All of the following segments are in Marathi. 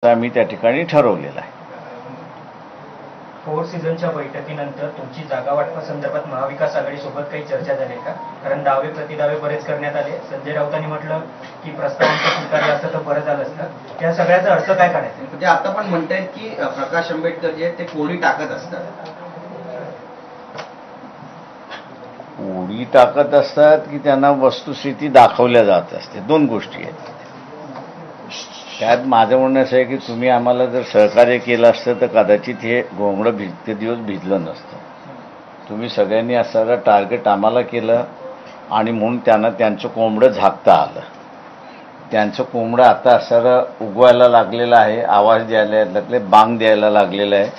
आम्ही त्या ठिकाणी ठरवलेला आहे। फोर सीझनच्या बैठकीनंतर तुमची जागा वाटपासंदर्भात महाविकास आघाडीसोबत काही चर्चा झाली का? कारण दावे प्रतिदावे बरेच करण्यात आले। संजय राऊतांनी म्हटलं की प्रस्तावांचं स्वीकार्य असतं तर बरं झालं असतं। या सगळ्याचा अर्थ काय काढायचा? म्हणजे आता पण म्हणतायत की प्रकाश आंबेडकर जे ते कोडी टाकत असतात। कोडी टाकत असतात की त्यांना वस्तुस्थिती दाखवल्या जात असते, दोन गोष्टी आहेत। त्यात माझं म्हणणं असं आहे की तुम्ही आम्हाला जर सहकार्य केलं असतं तर कदाचित हे घोंगडं इतके दिवस भिजलं नसतं। तुम्ही सगळ्यांनी असणारं टार्गेट आम्हाला केलं आणि म्हणून त्यांना त्यांचं कोंबडं झाकता आलं। त्यांचं कोंबडं आता असणारं उगवायला लागलेलं आहे, आवाज द्यायला लागले, बांग द्यायला लागलेलं आहे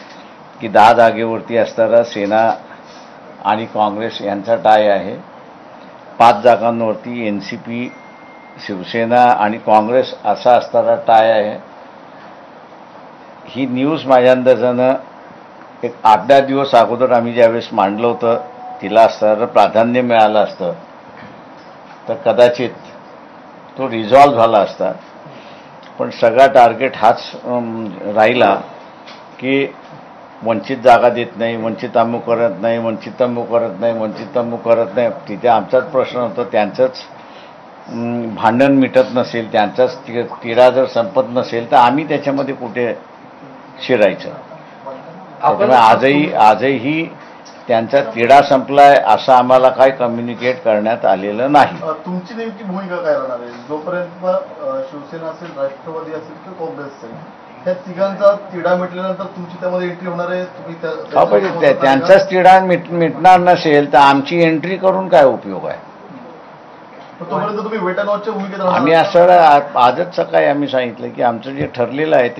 की 10 जागेवरती असणारा सेना आणि काँग्रेस यांचा टाय आहे। 5 जागांवरती NCP शिवसेना आणि काँग्रेस असा असणारा टाय आहे। ही न्यूज माझ्या अंदाजानं एक 8-10 दिवस अगोदर आम्ही ज्यावेळेस मांडलं होतं तिला असणारं प्राधान्य मिळालं असतं तर कदाचित तो रिझॉल्व्ह झाला असता। पण सगळा टार्गेट हाच राहिला की वंचित जागा देत नाही, वंचित अमुक करत नाही, वंचित अमुक करत नाही, वंचित अमुक करत नाही। तिथे आमचाच प्रश्न होता, त्यांचंच भांडण मिटत नसेल, त्यांचाच तिढा जर संपत नसेल तर आम्ही त्याच्यामध्ये कुठे शिरायचं। त्यामुळे आजही त्यांचा तिढा संपलाय असं आम्हाला काही कम्युनिकेट करण्यात आलेलं नाही। तुमची नेमकी भूमिका काय राहणार आहे? जोपर्यंत शिवसेना असेल, राष्ट्रवादी असेल किंवा काँग्रेस असेल, त्या तिघांचा तिढा मिटल्यानंतर तुमची त्यामध्ये एंट्री होणार आहे? तुम्ही त्यांचाच तिढा मिटणार नसेल तर आमची एंट्री करून काय उपयोग आहे? तोपर्यंत तुम्ही वेट अँड वॉचच्या भूमिकेत राहणार? आम्ही असं आजच सकाळी आम्ही सांगितलं की आमचं जे ठरलेलं आहे ते